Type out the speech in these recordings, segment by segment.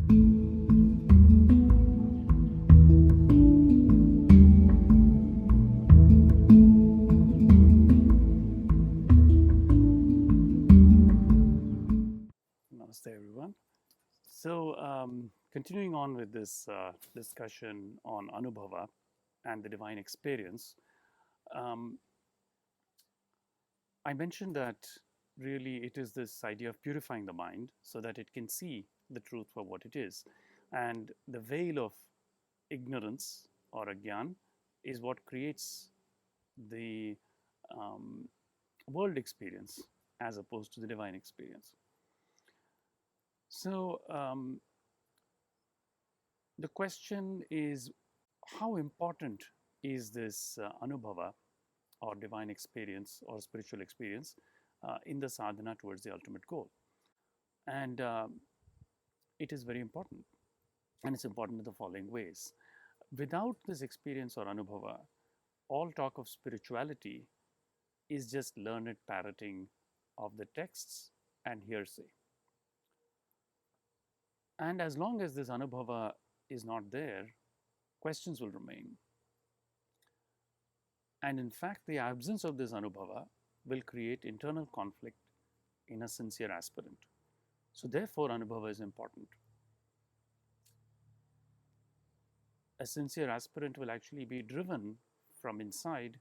Namaste, everyone. So, continuing on with this discussion on Anubhava and the divine experience, um, I mentioned that really it is this idea of purifying the mind so that it can see the truth for what it is. And the veil of ignorance or a Gyan is what creates the um, world experience as opposed to the divine experience. So, the question is, how important is this Anubhava or divine experience or spiritual experience in the sadhana towards the ultimate goal? And it is very important. And it's important in the following ways. Without this experience or Anubhava, all talk of spirituality is just learned parroting of the texts and hearsay. And as long as this Anubhava is not there, questions will remain. And in fact, the absence of this Anubhava will create internal conflict in a sincere aspirant. So, therefore, Anubhava is important. A sincere aspirant will actually be driven from inside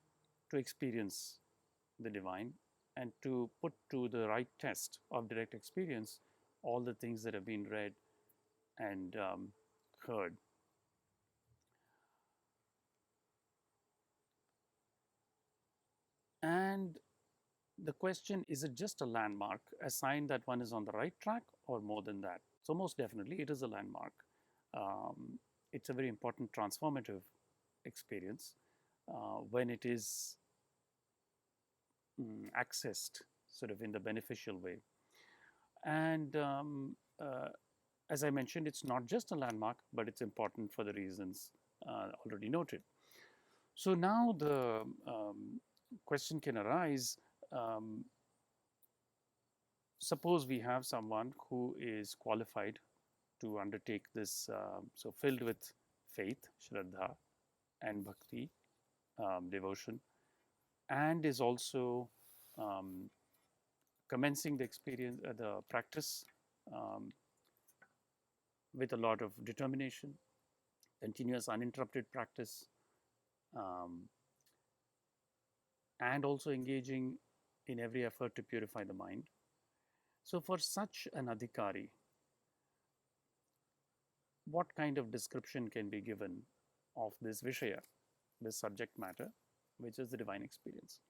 to experience the divine and to put to the right test of direct experience all the things that have been read and heard. And the question, is it just a landmark, a sign that one is on the right track, or more than that? So, most definitely, it is a landmark. Um, it's a very important transformative experience when it is accessed sort of in the beneficial way. And as I mentioned, it's not just a landmark, but it's important for the reasons already noted. So now the question can arise. Um, Suppose we have someone who is qualified to undertake this, so filled with faith, shraddha, and bhakti, devotion, and is also um, commencing the experience, the practice um, with a lot of determination, continuous uninterrupted practice, um, and also engaging in every effort to purify the mind. So, for such an adhikari, what kind of description can be given of this Vishaya, this subject matter, which is the divine experience?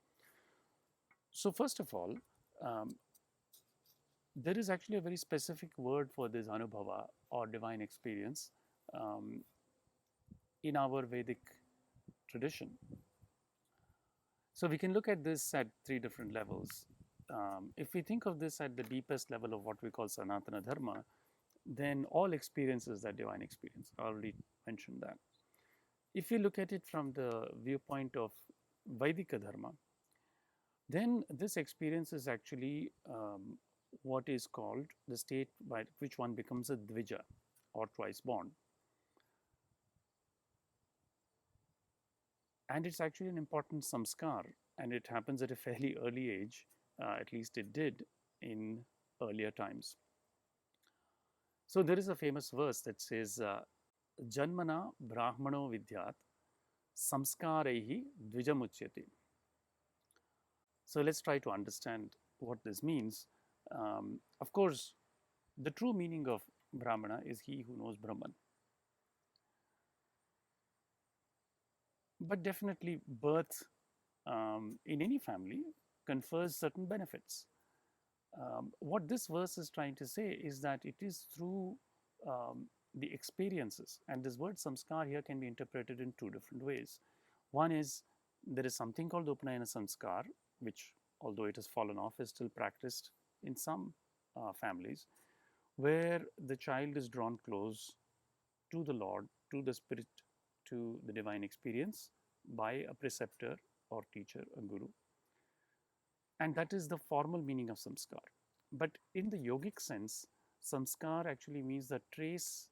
So, first of all, um, there is actually a very specific word for this Anubhava or divine experience um, in our Vedic tradition. So, we can look at this at three different levels. If we think of this at the deepest level of what we call Sanatana Dharma, then all experiences are divine experience. I already mentioned that. If you look at it from the viewpoint of Vaidika Dharma, then this experience is actually what is called the state by which one becomes a Dvija or twice born. And it's actually an important samskar, and it happens at a fairly early age, at least it did in earlier times. So there is a famous verse that says, Janmana Brahmano Vidyat Samskaraih Dvijamucyate. So let's try to understand what this means. Of course, the true meaning of Brahmana is he who knows Brahman. But definitely, birth in any family confers certain benefits. What this verse is trying to say is that it is through the experiences, and this word samskar here can be interpreted in two different ways. One is there is something called the Upanayana samskar, which, although it has fallen off, is still practiced in some families, where the child is drawn close to the Lord, to the Spirit, to the divine experience by a preceptor or teacher, a guru. And that is the formal meaning of samskar. But in the yogic sense, Samskar actually means the trace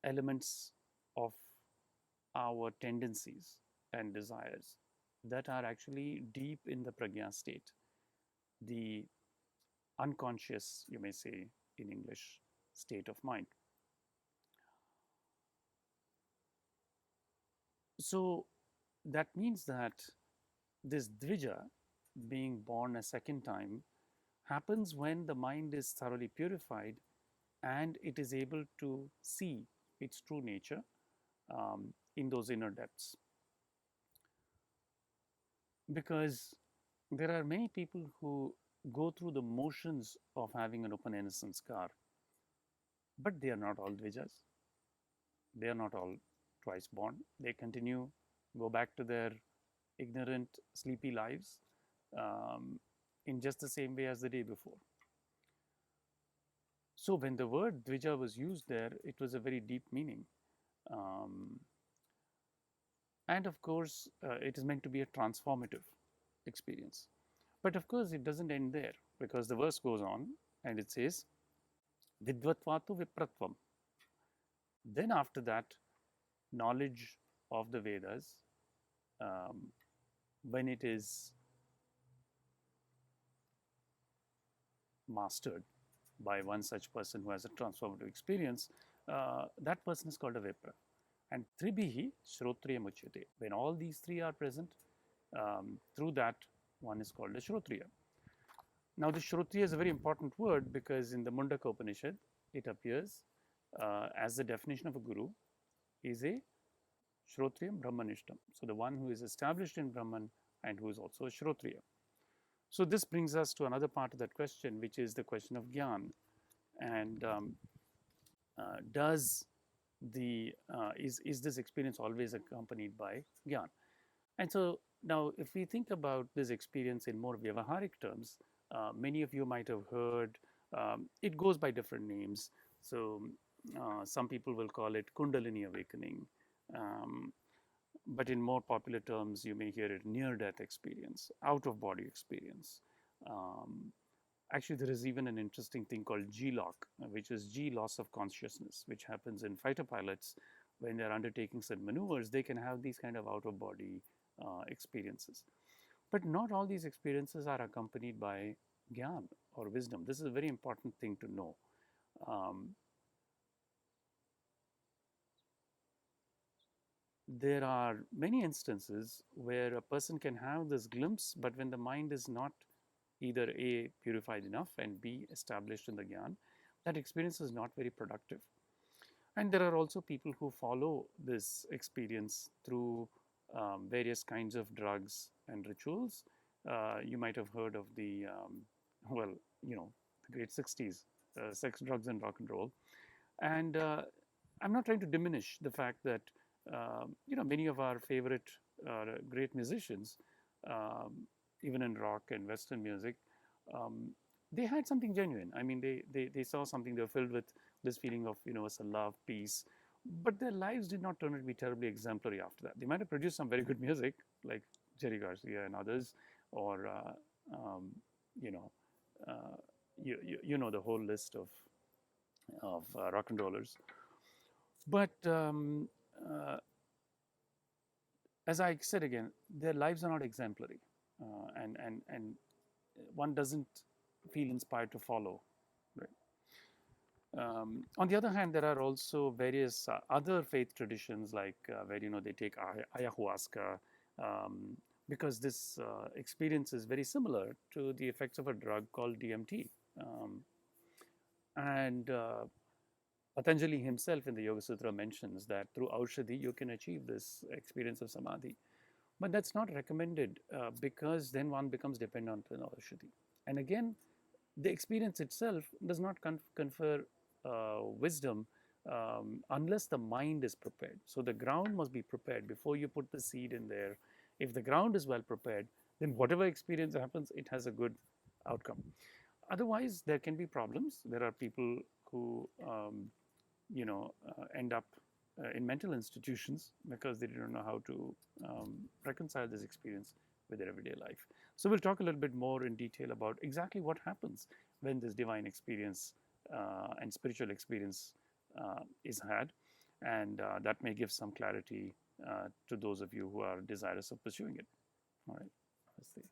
elements of our tendencies and desires that are actually deep in the prajna state, the unconscious, you may say in English, state of mind. So that means that this Dvija, being born a second time, happens when the mind is thoroughly purified and it is able to see its true nature in those inner depths. Because there are many people who go through the motions of having an Upanayana Samskar, but they are not all Dvijas. They are not all twice born. They continue, go back to their ignorant, sleepy lives in just the same way as the day before. So when the word Dvija was used there, it was a very deep meaning. Um, and of course, it is meant to be a transformative experience. But of course, it doesn't end there because the verse goes on and it says, Vidvattu Vipratvam. Then after that, knowledge of the Vedas, um, when it is mastered by one such person who has a transformative experience, that person is called a Vipra. And Tribih, Srotriyamucyate. When all these three are present, through that, one is called a Shrutriya. Now, the Shrutriya is a very important word because in the Mundaka Upanishad, it appears as the definition of a guru is a Shrotriyam Brahmanishtam. So, the one who is established in Brahman and who is also a Shrotriya. So, this brings us to another part of that question, which is the question of Gyan. And does is this experience always accompanied by Gyan? And so now, if we think about this experience in more vyavaharic terms, many of you might have heard it goes by different names. So some people will call it Kundalini awakening, but in more popular terms, you may hear it near-death experience, out-of-body experience. Actually, there is even an interesting thing called G-lock, which is G loss of consciousness, which happens in fighter pilots when they're undertaking certain maneuvers. They can have these kind of out-of-body experiences. But not all these experiences are accompanied by Gyan or wisdom. This is a very important thing to know. There are many instances where a person can have this glimpse, but when the mind is not either A, purified enough, and B, established in the Gyan, that experience is not very productive. And there are also people who follow this experience through various kinds of drugs and rituals. You might have heard of the, well, you know, the great 60s, sex, drugs, and rock and roll. And I'm not trying to diminish the fact that, you know, many of our favorite great musicians, even in rock and Western music, they had something genuine. I mean, they saw something, they were filled with this feeling of universal love, peace, but their lives did not turn out to be terribly exemplary after that. They might have produced some very good music, like Jerry Garcia and others, or, you know, you know the whole list of rock and rollers. But as I said again, their lives are not exemplary, and one doesn't feel inspired to follow. Right? On the other hand, there are also various other faith traditions, like where they take ayahuasca, because this experience is very similar to the effects of a drug called DMT, and Patanjali himself in the Yoga Sutra mentions that through Aushadhi you can achieve this experience of Samadhi. But that's not recommended because then one becomes dependent on Aushadhi. And again, the experience itself does not confer wisdom unless the mind is prepared. So the ground must be prepared before you put the seed in there. If the ground is well prepared, then whatever experience happens, it has a good outcome. Otherwise, there can be problems. There are people who end up in mental institutions because they don't know how to reconcile this experience with their everyday life. So we'll talk a little bit more in detail about exactly what happens when this divine experience and spiritual experience is had, and that may give some clarity to those of you who are desirous of pursuing it. All right, let's see.